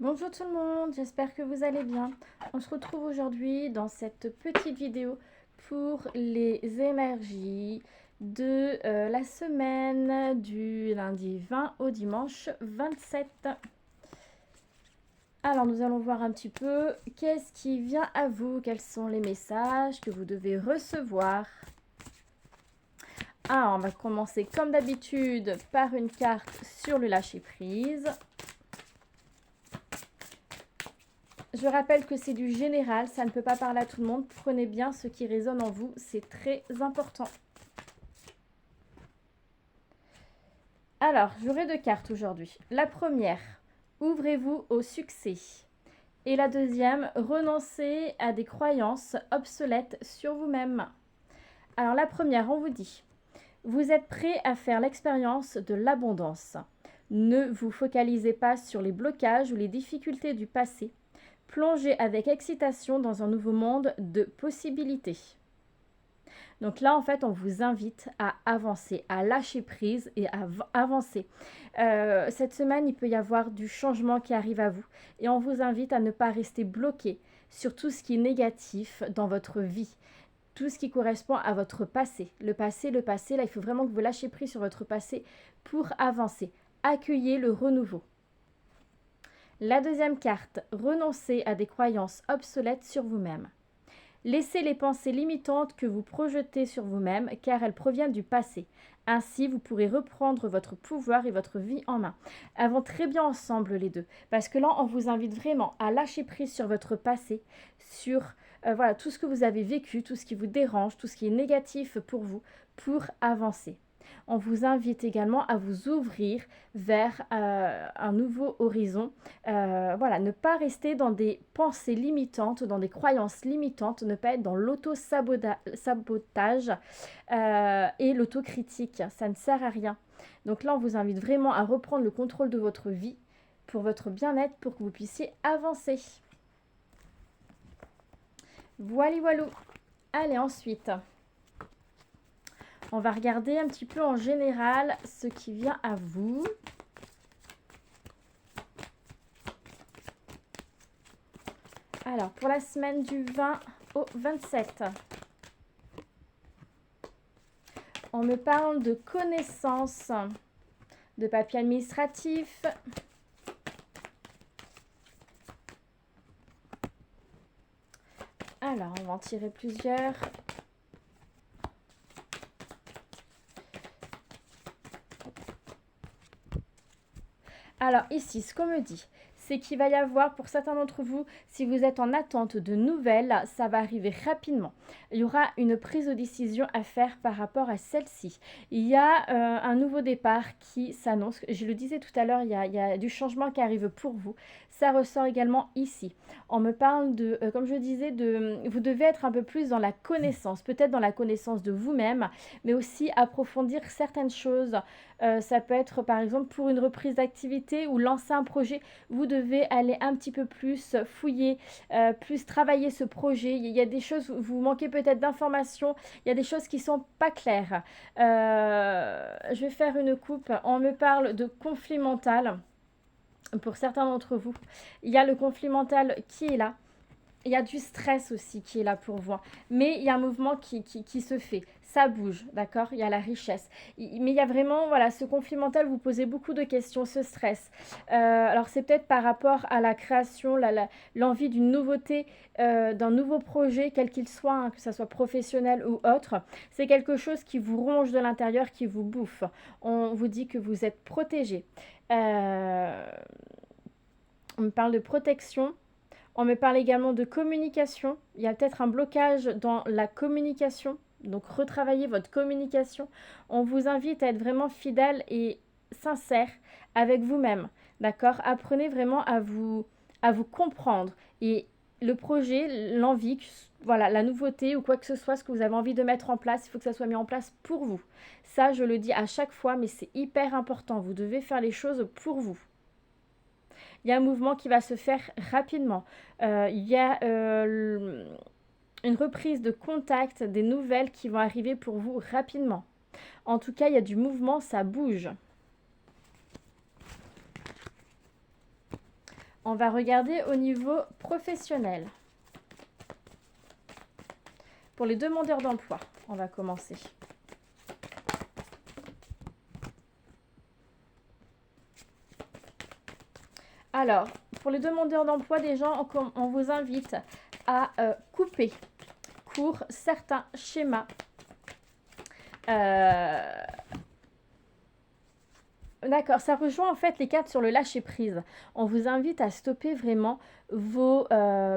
Bonjour tout le monde, j'espère que vous allez bien. On se retrouve aujourd'hui dans cette petite vidéo pour les énergies de la semaine du lundi 20 au dimanche 27. Alors nous allons voir un petit peu qu'est-ce qui vient à vous, quels sont les messages que vous devez recevoir. On va commencer comme d'habitude par une carte sur le lâcher-prise. Je rappelle que c'est du général, ça ne peut pas parler à tout le monde. Prenez bien ce qui résonne en vous, c'est très important. Alors, j'aurai deux cartes aujourd'hui. La première, ouvrez-vous au succès. Et la deuxième, renoncez à des croyances obsolètes sur vous-même. Alors la première, on vous dit, vous êtes prêt à faire l'expérience de l'abondance. Ne vous focalisez pas sur les blocages ou les difficultés du passé. Plongez avec excitation dans un nouveau monde de possibilités. Donc là, en fait, on vous invite à avancer, à lâcher prise et à avancer. Cette semaine, il peut y avoir du changement qui arrive à vous et on vous invite à ne pas rester bloqué sur tout ce qui est négatif dans votre vie, tout ce qui correspond à votre passé. Le passé, là, il faut vraiment que vous lâchiez prise sur votre passé pour avancer. Accueillez le renouveau. La deuxième carte, renoncez à des croyances obsolètes sur vous-même. Laissez les pensées limitantes que vous projetez sur vous-même car elles proviennent du passé. Ainsi, vous pourrez reprendre votre pouvoir et votre vie en main. Elles vont très bien ensemble les deux parce que là, on vous invite vraiment à lâcher prise sur votre passé, sur voilà, tout ce que vous avez vécu, tout ce qui vous dérange, tout ce qui est négatif pour vous, pour avancer. On vous invite également à vous ouvrir vers un nouveau horizon. Voilà, ne pas rester dans des pensées limitantes, dans des croyances limitantes, ne pas être dans l'auto-sabotage et l'autocritique. Ça ne sert à rien. Donc là, on vous invite vraiment à reprendre le contrôle de votre vie pour votre bien-être, pour que vous puissiez avancer. Voilà, voilà. Allez, ensuite, on va regarder un petit peu en général ce qui vient à vous. Alors, pour la semaine du 20 au 27, on me parle de connaissances, de papier administratif. Alors, on va en tirer plusieurs. Alors ici, ce qu'on me dit, c'est qu'il va y avoir pour certains d'entre vous, si vous êtes en attente de nouvelles, ça va arriver rapidement. Il y aura une prise de décision à faire par rapport à celle-ci. Il y a un nouveau départ qui s'annonce. Je le disais tout à l'heure, il y a du changement qui arrive pour vous. Ça ressort également ici. On me parle de, comme je disais, vous devez être un peu plus dans la connaissance, peut-être dans la connaissance de vous-même, mais aussi approfondir certaines choses. Ça peut être par exemple pour une reprise d'activité ou lancer un projet, vous devez aller un petit peu plus fouiller, plus travailler ce projet. Il y a des choses, vous manquez peut-être d'informations, il y a des choses qui ne sont pas claires. Je vais faire une coupe. On me parle de conflit mental. Pour certains d'entre vous, il y a le conflit mental qui est là. Il y a du stress aussi qui est là pour vous. Mais il y a un mouvement qui se fait. Ça bouge, d'accord? Il y a la richesse. Mais il y a vraiment, voilà, ce conflit mental, vous posez beaucoup de questions, ce stress. Alors, c'est peut-être par rapport à la création, l'envie d'une nouveauté, d'un nouveau projet, quel qu'il soit, hein, que ce soit professionnel ou autre. C'est quelque chose qui vous ronge de l'intérieur, qui vous bouffe. On vous dit que vous êtes protégé. On me parle de protection. On me parle également de communication. Il y a peut-être un blocage dans la communication. Donc, retravaillez votre communication. On vous invite à être vraiment fidèle et sincère avec vous-même. D'accord? Apprenez vraiment à vous comprendre. Et le projet, l'envie, voilà, la nouveauté ou quoi que ce soit, ce que vous avez envie de mettre en place, il faut que ça soit mis en place pour vous. Ça, je le dis à chaque fois, mais c'est hyper important. Vous devez faire les choses pour vous. Il y a un mouvement qui va se faire rapidement. Il y a une reprise de contact, des nouvelles qui vont arriver pour vous rapidement. En tout cas, il y a du mouvement, ça bouge. On va regarder au niveau professionnel. Pour les demandeurs d'emploi, on va commencer. Alors, pour les demandeurs d'emploi, déjà, on vous invite à couper court certains schémas. D'accord, ça rejoint en fait les cartes sur le lâcher-prise. On vous invite à stopper vraiment vos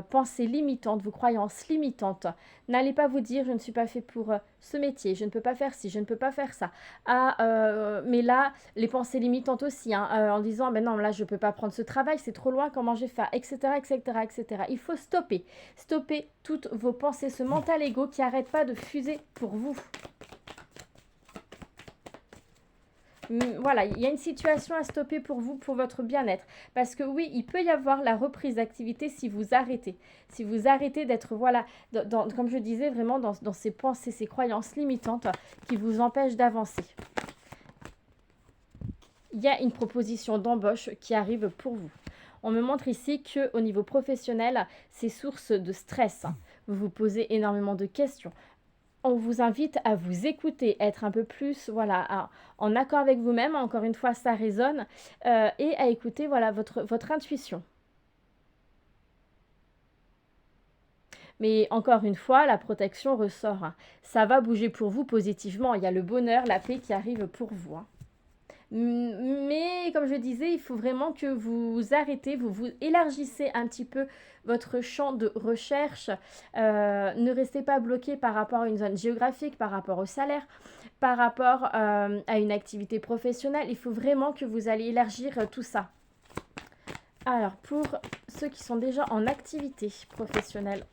pensées limitantes, vos croyances limitantes. N'allez pas vous dire, je ne suis pas fait pour ce métier, je ne peux pas faire ci, je ne peux pas faire ça. Mais là, les pensées limitantes aussi, hein, en disant, ben non, là, je ne peux pas prendre ce travail, c'est trop loin, comment je vais faire, etc., etc., etc. Il faut stopper toutes vos pensées, ce mental égo qui n'arrête pas de fuser pour vous. Voilà, il y a une situation à stopper pour vous, pour votre bien-être. Parce que oui, il peut y avoir la reprise d'activité si vous arrêtez. Si vous arrêtez d'être, voilà, comme je disais, vraiment dans ces pensées, ces croyances limitantes qui vous empêchent d'avancer. Il y a une proposition d'embauche qui arrive pour vous. On me montre ici qu'au niveau professionnel, c'est source de stress. Vous vous posez énormément de questions. On vous invite à vous écouter, être un peu plus en accord avec vous-même, encore une fois ça résonne, et à écouter votre intuition. Mais encore une fois, la protection ressort. Ça va bouger pour vous positivement, il y a le bonheur, la paix qui arrive pour vous. Mais comme je disais, il faut vraiment que vous arrêtez, vous élargissez un petit peu votre champ de recherche. Ne restez pas bloqué par rapport à une zone géographique, par rapport au salaire, par rapport à une activité professionnelle. Il faut vraiment que vous allez élargir tout ça. Alors, pour ceux qui sont déjà en activité professionnelle,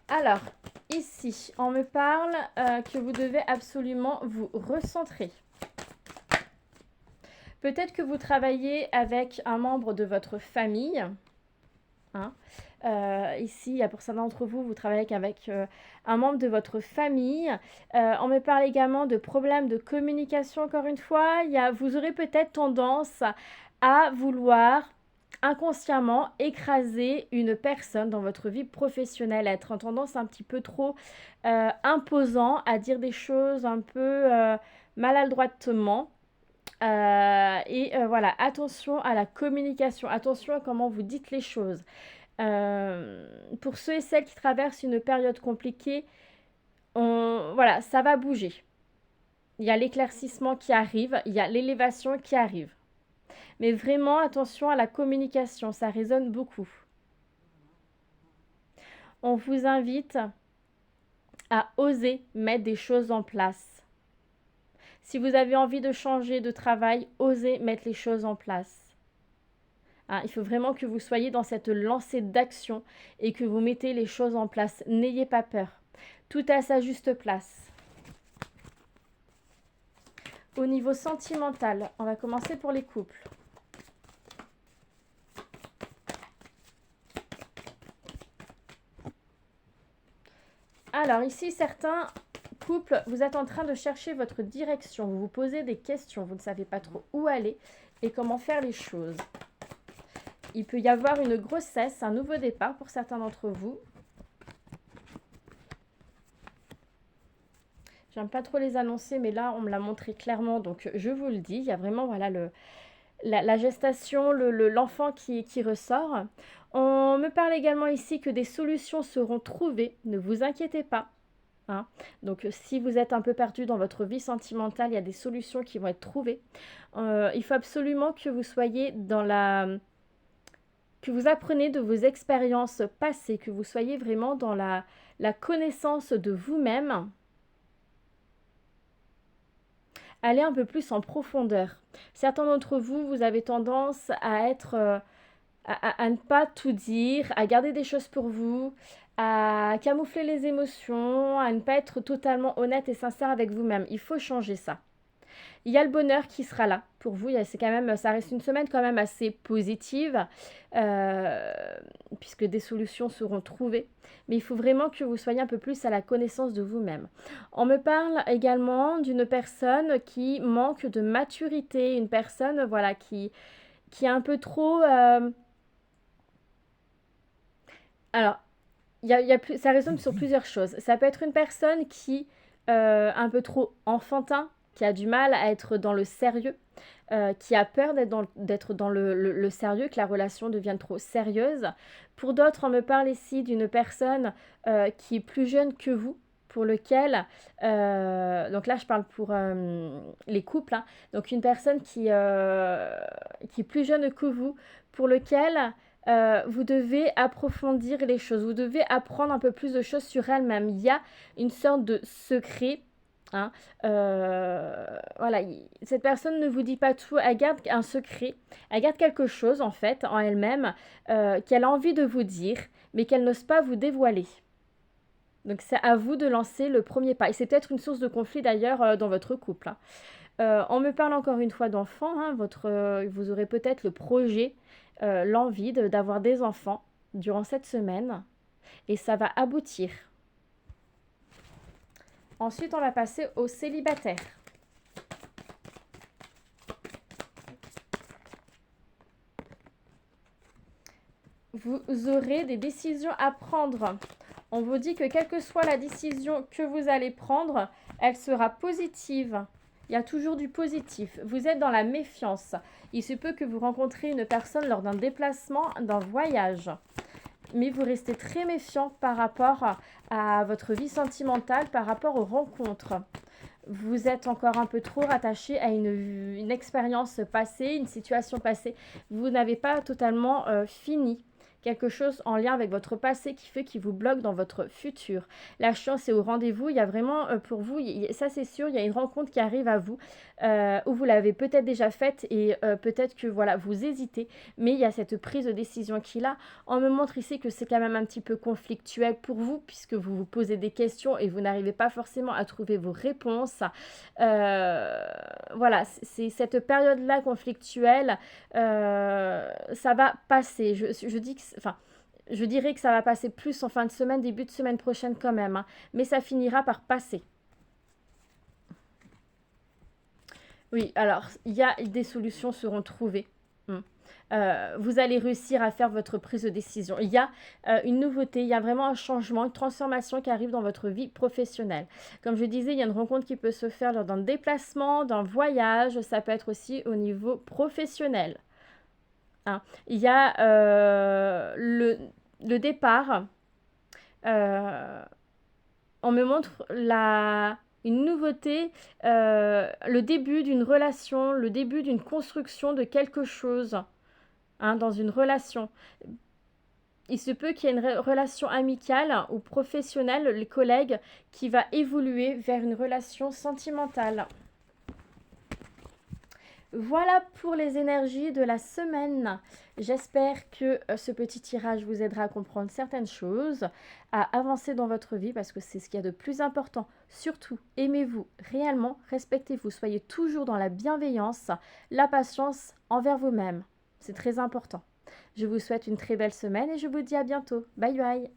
alors, ici, on me parle que vous devez absolument vous recentrer. Peut-être que vous travaillez avec un membre de votre famille. Ici, pour certains d'entre vous, vous travaillez avec un membre de votre famille. On me parle également de problèmes de communication, encore une fois. Vous aurez peut-être tendance à vouloir inconsciemment écraser une personne dans votre vie professionnelle, être en tendance un petit peu trop imposant, à dire des choses un peu maladroitement. Voilà, attention à la communication, attention à comment vous dites les choses. Pour ceux et celles qui traversent une période compliquée, voilà, ça va bouger. Il y a l'éclaircissement qui arrive, il y a l'élévation qui arrive. Mais vraiment, attention à la communication, ça résonne beaucoup. On vous invite à oser mettre des choses en place. Si vous avez envie de changer de travail, osez mettre les choses en place. Il faut vraiment que vous soyez dans cette lancée d'action et que vous mettez les choses en place. N'ayez pas peur. Tout à sa juste place. Au niveau sentimental, on va commencer pour les couples. Alors ici, certains couples, vous êtes en train de chercher votre direction. Vous vous posez des questions. Vous ne savez pas trop où aller et comment faire les choses. Il peut y avoir une grossesse, un nouveau départ pour certains d'entre vous. J'aime pas trop les annoncer, mais là, on me l'a montré clairement, donc je vous le dis. Il y a vraiment la gestation, l'enfant qui ressort. On me parle également ici que des solutions seront trouvées. Ne vous inquiétez pas. Donc, si vous êtes un peu perdu dans votre vie sentimentale, il y a des solutions qui vont être trouvées. Il faut absolument que vous soyez que vous apprenez de vos expériences passées, que vous soyez vraiment dans la connaissance de vous-même. Allez un peu plus en profondeur. Certains d'entre vous, vous avez tendance à être, à ne pas tout dire, à garder des choses pour vous, à camoufler les émotions, à ne pas être totalement honnête et sincère avec vous-même. Il faut changer ça. Il y a le bonheur qui sera là pour vous. C'est quand même, ça reste une semaine quand même assez positive, euh, puisque des solutions seront trouvées. Mais il faut vraiment que vous soyez un peu plus à la connaissance de vous-même. On me parle également d'une personne qui manque de maturité, une personne voilà, qui est un peu trop... Alors, ça résonne sur plusieurs choses. Ça peut être une personne qui un peu trop enfantin, qui a du mal à être dans le sérieux, qui a peur d'être dans le sérieux, que la relation devienne trop sérieuse. Pour d'autres, on me parle ici d'une personne qui est plus jeune que vous, pour lequel, donc là je parle pour les couples, hein. Donc une personne qui est plus jeune que vous, pour lequel vous devez approfondir les choses, vous devez apprendre un peu plus de choses sur elle-même. Il y a une sorte de secret, hein. Voilà, cette personne ne vous dit pas tout, elle garde un secret, elle garde quelque chose en fait en elle-même qu'elle a envie de vous dire, mais qu'elle n'ose pas vous dévoiler. Donc c'est à vous de lancer le premier pas. Et c'est peut-être une source de conflit d'ailleurs dans votre couple, hein. On me parle encore une fois d'enfants, hein. Vous aurez peut-être le projet, l'envie d'avoir des enfants durant cette semaine. Et ça va aboutir. Ensuite, on va passer aux célibataires. Vous aurez des décisions à prendre. On vous dit que quelle que soit la décision que vous allez prendre, elle sera positive. Il y a toujours du positif. Vous êtes dans la méfiance. Il se peut que vous rencontriez une personne lors d'un déplacement, d'un voyage. Mais vous restez très méfiant par rapport à votre vie sentimentale, par rapport aux rencontres. Vous êtes encore un peu trop rattaché à une expérience passée, une situation passée. Vous n'avez pas totalement fini quelque chose en lien avec votre passé qui vous bloque dans votre futur. La chance est au rendez-vous. Il y a vraiment pour vous, ça c'est sûr, il y a une rencontre qui arrive à vous où vous l'avez peut-être déjà faite et peut-être que voilà, vous hésitez, mais il y a cette prise de décision qui est là. On me montre ici que c'est quand même un petit peu conflictuel pour vous puisque vous vous posez des questions et vous n'arrivez pas forcément à trouver vos réponses. Voilà, c'est cette période-là conflictuelle, ça va passer. Je dirais que ça va passer plus en fin de semaine, début de semaine prochaine quand même, hein, mais ça finira par passer. Oui, alors, des solutions seront trouvées. Hmm. Vous allez réussir à faire votre prise de décision. Il y a une nouveauté, il y a vraiment un changement, une transformation qui arrive dans votre vie professionnelle. Comme je disais, il y a une rencontre qui peut se faire lors d'un déplacement, d'un voyage, ça peut être aussi au niveau professionnel, hein. Il y a le départ. euh, on me montre une nouveauté, le début d'une relation, le début d'une construction de quelque chose, hein, dans une relation. Il se peut qu'il y ait une relation amicale ou professionnelle, les collègues, qui va évoluer vers une relation sentimentale. Voilà pour les énergies de la semaine. J'espère que ce petit tirage vous aidera à comprendre certaines choses, à avancer dans votre vie parce que c'est ce qu'il y a de plus important. Surtout, aimez-vous réellement, respectez-vous, soyez toujours dans la bienveillance, la patience envers vous-même. C'est très important. Je vous souhaite une très belle semaine et je vous dis à bientôt. Bye bye.